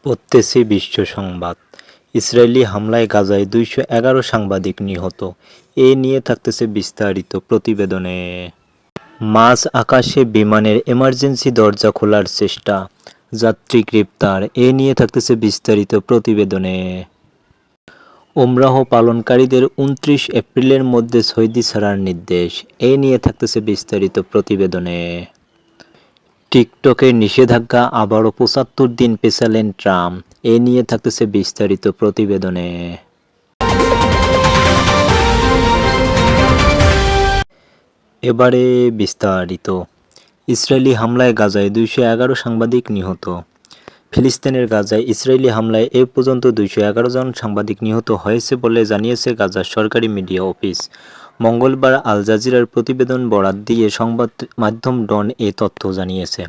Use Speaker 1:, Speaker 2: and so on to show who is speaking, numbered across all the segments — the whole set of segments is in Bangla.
Speaker 1: পড়তেছি বিশ্ব সংবাদ। ইসরায়েলি হামলায় গাজায় ২১১ সাংবাদিক নিহত। এ নিয়ে থাকতেছে বিস্তারিত প্রতিবেদনে। মাঝ আকাশে বিমানের এমার্জেন্সি দরজা খোলার চেষ্টা, যাত্রী গ্রেপ্তার। এ নিয়ে থাকতেছে বিস্তারিত প্রতিবেদনে। ওমরাহ পালনকারীদের ২৯ এপ্রিলের মধ্যে সৌদি ছাড়ার নির্দেশ। এ নিয়ে থাকতেছে বিস্তারিত প্রতিবেদনে। টিকটকের নিষেধাজ্ঞা আবারও ৭৫ দিন পেছালেন ট্রাম্প। এ নিয়ে থাকতেছে বিস্তারিত প্রতিবেদনে। এবারে বিস্তারিত। ইসরায়েলি হামলায় গাজায় ২১১ সাংবাদিক নিহত। ফিলিস্তিনের গাজায় ইসরায়েলি হামলায় এ পর্যন্ত ২১১ জন সাংবাদিক নিহত হয়েছে বলে জানিয়েছে গাজার সরকারি মিডিয়া অফিস। মঙ্গলবার আল জাজিরার প্রতিবেদন বরাত দিয়ে সংবাদ মাধ্যম ডন এ তথ্য জানিয়েছে।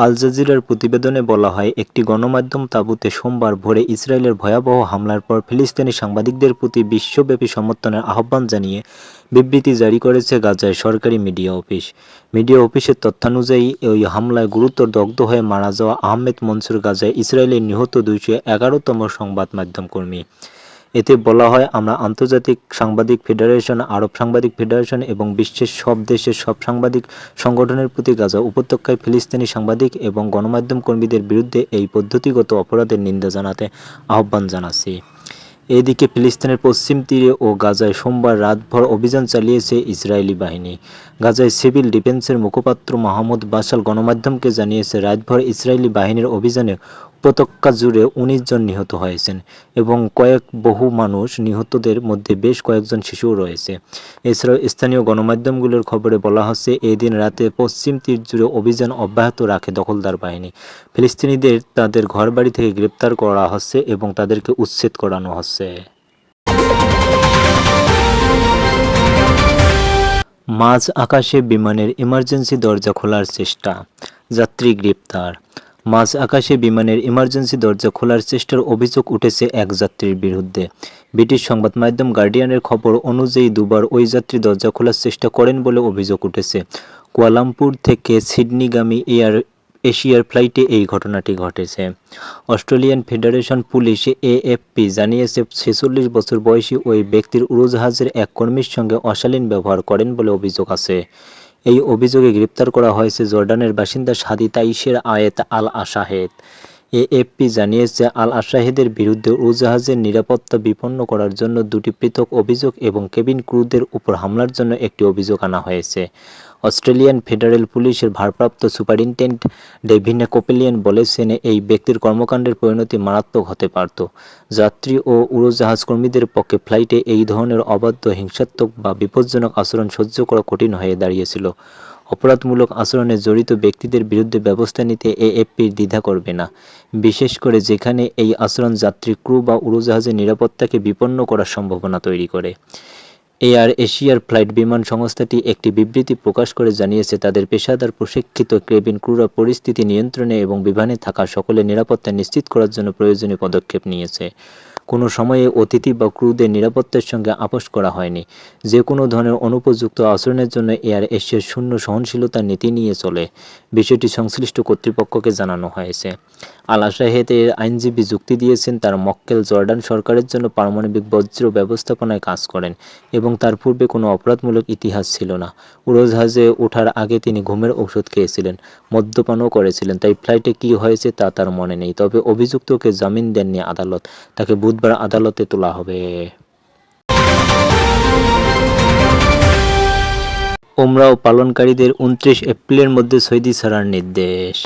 Speaker 1: আল জাজিরার প্রতিবেদনে বলা হয়, একটি গণমাধ্যম তাঁবুতে সোমবার ভোরে ইসরায়েলের ভয়াবহ হামলার পর ফিলিস্তিনি সাংবাদিকদের প্রতি বিশ্বব্যাপী সমর্থনের আহ্বান জানিয়ে বিবৃতি জারি করেছে গাজার সরকারি মিডিয়া অফিস। মিডিয়া অফিসের তথ্যানুযায়ী, ওই হামলায় গুরুতর দগ্ধ হয়ে মারা যাওয়া আহমেদ মনসুর গাজায় ইসরায়েলের নিহত ২১১তম সংবাদ মাধ্যম কর্মী। এতে বলা হয়, আমরা আন্তর্জাতিক সাংবাদিক ফেডারেশন, আরব সাংবাদিক ফেডারেশন এবং বিশ্বের সব দেশের সব সাংবাদিক সংগঠনের প্রতি গাজা উপত্যকায় ফিলিস্তিনি সাংবাদিক এবং গণমাধ্যম কর্মীদের বিরুদ্ধে এই পদ্ধতিগত অপরাধের নিন্দা জানাতে আহ্বান জানাচ্ছি। এদিকে ফিলিস্তিনের পশ্চিম তীরে ও গাজায় সোমবার রাতভর অভিযান চালিয়েছে ইসরায়েলি বাহিনী। গাজায় সিভিল ডিফেন্সের মুখপাত্র মাহমুদ বাশাল গণমাধ্যমকে জানিয়েছে, রাতভর ইসরায়েলি বাহিনীর অভিযানে উপত্যকা জুড়ে ১৯ জন নিহত হয়েছেন এবং বহু মানুষ। নিহতদের মধ্যে বেশ কয়েকজন শিশুও রয়েছে। এছাড়াও স্থানীয় গণমাধ্যমগুলোর খবরে বলা হচ্ছে, এই দিন রাতে পশ্চিম তীর জুড়ে অভিযান অব্যাহত রাখে দখলদার বাহিনী। ফিলিস্তিনিদের তাদের ঘরবাড়ি থেকে গ্রেপ্তার করা হচ্ছে এবং তাদেরকে উচ্ছেদ করানো হচ্ছে। মাঝ আকাশে বিমানের এমার্জেন্সি দরজা খোলার চেষ্টা, যাত্রী গ্রেপ্তার। মাঝ আকাশে বিমানের এমার্জেন্সি দরজা খোলার চেষ্টার অভিযোগ উঠেছে এক যাত্রীর বিরুদ্ধে। ব্রিটিশ সংবাদ মাধ্যম গার্ডিয়ানের খবর অনুযায়ী, দুবার ওই যাত্রী দরজা খোলার চেষ্টা করেন বলে অভিযোগ উঠেছে। কুয়ালালামপুর থেকে সিডনিগামী এশিয়ার ফ্লাইটে এই ঘটনাটি ঘটেছে। অস্ট্রেলিয়ান ফেডারেশন পুলিশ এএফপি জানিয়েছে, ৪৬ বছর বয়সী ওই ব্যক্তির উড়োজাহাজের এক কর্মীর সঙ্গে অশালীন ব্যবহার করেন বলে অভিযোগ আছে। এই অভিযোগে গ্রেপ্তার করা হয়েছে জর্ডানের বাসিন্দা সাদি তাইসের আয়েত আল আশাহেদ। এএফপি জানিয়েছে, আল আশাহেদের বিরুদ্ধে উড়োজাহাজের নিরাপত্তা বিপন্ন করার জন্য ২টি পৃথক অভিযোগ এবং কেবিন ক্রুদের উপর হামলার জন্য একটি অভিযোগ আনা হয়েছে। অস্ট্রেলিয়ান ফেডারেল পুলিশের ভারপ্রাপ্ত সুপারিনটেন্ডেন্ট ডেভিন কোপেলিয়ান বলেছেন, এই ব্যক্তির কর্মকাণ্ডের পরিণতি মারাত্মক হতে পারত। যাত্রী ও উড়োজাহাজ কর্মীদের পক্ষে ফ্লাইটে এই ধরনের অবাধ্য, হিংসাত্মক বা বিপজ্জনক আচরণ সহ্য করা কঠিন হয়ে দাঁড়িয়েছিল। অপরাধমূলক আচরণে জড়িত ব্যক্তিদের বিরুদ্ধে ব্যবস্থা নিতে এএফপির দ্বিধা করবে না, বিশেষ করে যেখানে এই আচরণ যাত্রী, ক্রু বা উড়োজাহাজের নিরাপত্তাকে বিপন্ন করার সম্ভাবনা তৈরি করে। এয়ার এশিয়ার ফ্লাইট বিমান সংস্থাটি একটি বিবৃতি প্রকাশ করে জানিয়েছে, তাদের পেশাদার প্রশিক্ষিত কেবিন ক্রুরা পরিস্থিতি নিয়ন্ত্রণে এবং বিমানে থাকা সকলের নিরাপত্তা নিশ্চিত করার জন্য প্রয়োজনীয় পদক্ষেপ নিয়েছে। কোনো সময়ে অতিথি বা ক্রুদের নিরাপত্তার সঙ্গে আপোস করা হয়নি। যে কোনো ধরনের অনুপযুক্ত আচরণের জন্য এয়ার এশিয়ার শূন্য সহনশীলতার নীতি নিয়ে চলে। বিষয়টি সংশ্লিষ্ট কর্তৃপক্ষকে জানানো হয়েছে। আল আশাহেদের আইনজীবী যুক্তি দিয়েছেন, তার মক্কেল জর্ডান সরকারের জন্য পারমাণবিক বজ্র ব্যবস্থাপনায় কাজ করেন এবং তার পূর্বে কোনো অপরাধমূলক ইতিহাস ছিল না। উড়োজাহাজে ওঠার আগে তিনি ঘুমের ঔষধ খেয়েছিলেন, মদ্যপানও করেছিলেন, তাই ফ্লাইটে কী হয়েছে তা তার মনে নেই। তবে অভিযুক্তকে জামিন দেননি আদালত। তাকে বুধবার আদালতে তোলা হবে। ওমরাহ পালনকারীদের ২৯ এপ্রিলের মধ্যে সৌদি ছাড়ার নির্দেশ।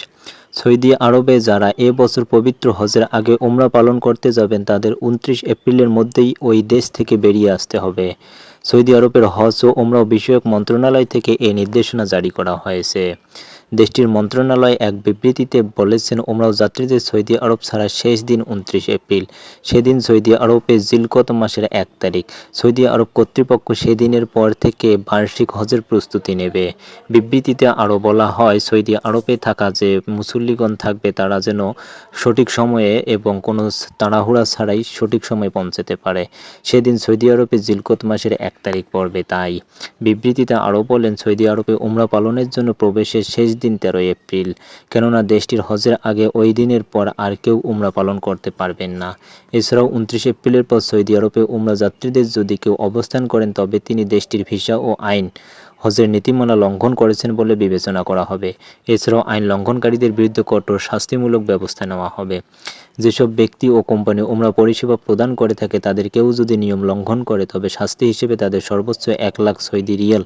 Speaker 1: সৌদি আরবে যারা এ বছর পবিত্র হজের আগে ওমরা পালন করতে যাবেন, তাদের ২৯ এপ্রিলের মধ্যেই ওই দেশ থেকে বেরিয়ে আসতে হবে। সৌদি আরবের হজ ও ওমরাহ বিষয়ক মন্ত্রণালয় থেকে এ নির্দেশনা জারি করা হয়েছে। দেশটির মন্ত্রণালয় এক বিবৃতিতে বলেছেন, ওমরাহ যাত্রীদের সৌদি আরব ছাড়ার শেষ দিন ২৯ এপ্রিল। সেদিন সৌদি আরবে জিলকদ মাসের ১ তারিখ। সৌদি আরব কর্তৃপক্ষ সেদিনের পর থেকে বার্ষিক হজের প্রস্তুতি নেবে। বিবৃতিতে আরও বলা হয়, সৌদি আরবে থাকা যে মুসল্লিগণ থাকবে তারা যেন সঠিক সময়ে এবং কোনো তাড়াহুড়া ছাড়াই সঠিক সময়ে পৌঁছাতে পারে। সেদিন সৌদি আরবে জিলকদ মাসের ১ তারিখ পড়বে। তাই বিবৃতিতে আরও বলেন, সৌদি আরবে ওমরা পালনের জন্য প্রবেশের শেষ দিন 13 এপ্রিল, কেননা দেশটির হজের আগে ওই দিনের পর আর কেউ উমরা পালন করতে পারবেন না। এছাড়াও 29 এপ্রিলের পর সৌদি আরবে উমরা যাত্রীদের যদি কেউ অবস্থান করেন তবে তিনি দেশটির ভিসা ও আইন হজের নীতিমালা লঙ্ঘন করেছেন বলে বিবেচনা করা হবে। এছাড়াও আইন লঙ্ঘনকারীদের বিরুদ্ধে কঠোর শাস্তিমূলক ব্যবস্থা নেওয়া হবে। যেসব ব্যক্তি ও কোম্পানি উমরা পরিষেবা প্রদান করে থাকে তাদের কেউ যদি নিয়ম লঙ্ঘন করে তবে শাস্তি হিসেবে তাদের সর্বোচ্চ 1 লাখ সৌদি রিয়াল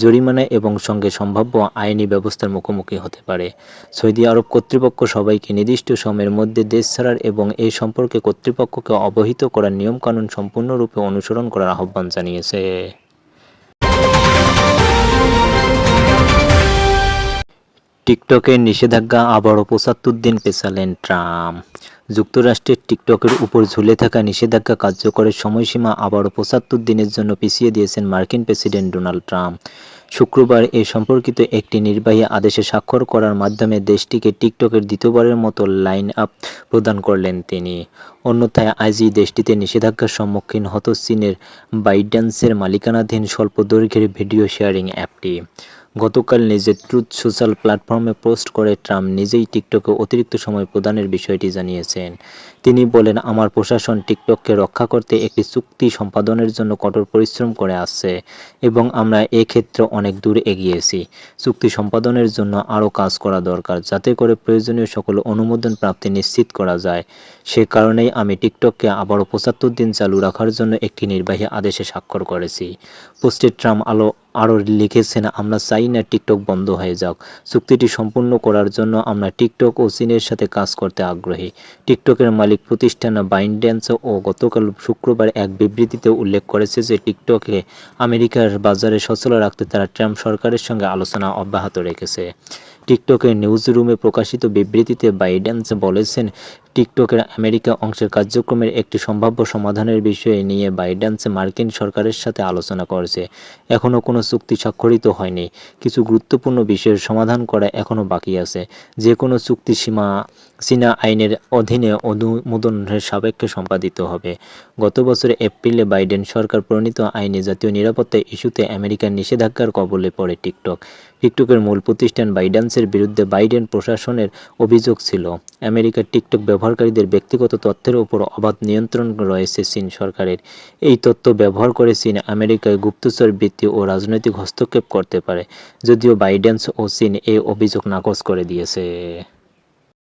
Speaker 1: জরিমানা এবং সঙ্গে সম্ভাব্য আইনি ব্যবস্থার মুখোমুখি হতে পারে। সৌদি আরব কর্তৃপক্ষ সবাইকে নির্দিষ্ট সময়ের মধ্যে দেশ ছাড়ার এবং এই সম্পর্কে কর্তৃপক্ষকে অবহিত করার নিয়মকানুন সম্পূর্ণরূপে অনুসরণ করার আহ্বান জানিয়েছে। টিকটকের নিষেধাজ্ঞা আবারও 75 দিন পেছালেন ট্রাম্প। যুক্তরাষ্ট্রের টিকটকের উপর ঝুলে থাকা নিষেধাজ্ঞা কার্যকরের সময়সীমা আবারও 75 দিনের জন্য পিছিয়ে দিয়েছেন মার্কিন প্রেসিডেন্ট ডোনাল্ড ট্রাম্প। শুক্রবার এ সম্পর্কিত একটি নির্বাহী আদেশে স্বাক্ষর করার মাধ্যমে দেশটিকে টিকটকের দ্বিতীয়বারের মতো লাইন আপ প্রদান করলেন তিনি। অন্যথায় আজই দেশটিতে নিষেধাজ্ঞার সম্মুখীন হতো চীনের বাইডেন্সের মালিকানাধীন স্বল্প দৈর্ঘ্যের ভিডিও শেয়ারিং অ্যাপটি। গতকাল নিজের ট্রুথ সোশ্যাল প্ল্যাটফর্মে পোস্ট করে ট্রাম্প নিজেই টিকটকে অতিরিক্ত সময় প্রদানের বিষয়টি জানিয়েছেন। তিনি বলেন, আমার প্রশাসন টিকটককে রক্ষা করতে একটি চুক্তি সম্পাদনের জন্য কঠোর পরিশ্রম করে আসছে এবং আমরা এক্ষেত্রে অনেক দূর এগিয়েছি। চুক্তি সম্পাদনের জন্য আরও কাজ করা দরকার যাতে করে প্রয়োজনীয় সকল অনুমোদন প্রাপ্তি নিশ্চিত করা যায়। সে কারণেই আমি টিকটককে আবারও 75 দিন চালু রাখার জন্য একটি নির্বাহী আদেশে স্বাক্ষর করেছি। পোস্টে ট্রাম্প আরও লিখেছেন, আমরা চাই না টিকটক বন্ধ হয়ে যাক। চুক্তিটি সম্পূর্ণ করার জন্য আমরা টিকটক ও চীনের সাথে কাজ করতে আগ্রহী। টিকটকের মালিক প্রতিষ্ঠান বাইডেন্স ও গতকাল শুক্রবার এক বিবৃতিতে উল্লেখ করেছে যে টিকটকে আমেরিকার বাজারে সচল রাখতে তারা ট্রাম্প সরকারের সঙ্গে আলোচনা অব্যাহত রেখেছে। টিকটকের নিউজ রুমে প্রকাশিত বিবৃতিতে বাইডেন্স বলেছেন, টিকটকের আমেরিকা অংশের কার্যক্রমের একটি সম্ভাব্য সমাধানের বিষয় নিয়ে বাইডেন্স মার্কিন সরকারের সাথে আলোচনা করেছে। এখনও কোনো চুক্তি স্বাক্ষরিত হয়নি। কিছু গুরুত্বপূর্ণ বিষয়ের সমাধান করা এখনও বাকি আছে। যে কোনো চুক্তি চীনা আইনের অধীনে অনুমোদনের সাপেক্ষে সম্পাদিত হবে। গত বছরের এপ্রিলে বাইডেন সরকার প্রণীত আইনে জাতীয় নিরাপত্তা ইস্যুতে আমেরিকার নিষেধাজ্ঞার কবলে পড়ে টিকটক। টিকটকের মূল প্রতিষ্ঠান বাইডেন্সের বিরুদ্ধে বাইডেন প্রশাসনের অভিযোগ ছিল, আমেরিকার টিকটক ব্যবহারকারীদের ব্যক্তিগত তথ্যের উপর অবাধ নিয়ন্ত্রণ রয়েছে চীন সরকারের। এই তথ্য ব্যবহার করে চীন আমেরিকায় গুপ্তচর বৃত্তি ও রাজনৈতিক হস্তক্ষেপ করতে পারে, যদিও বাইডেন্স ও চীন এই অভিযোগ নাকচ করে দিয়েছে।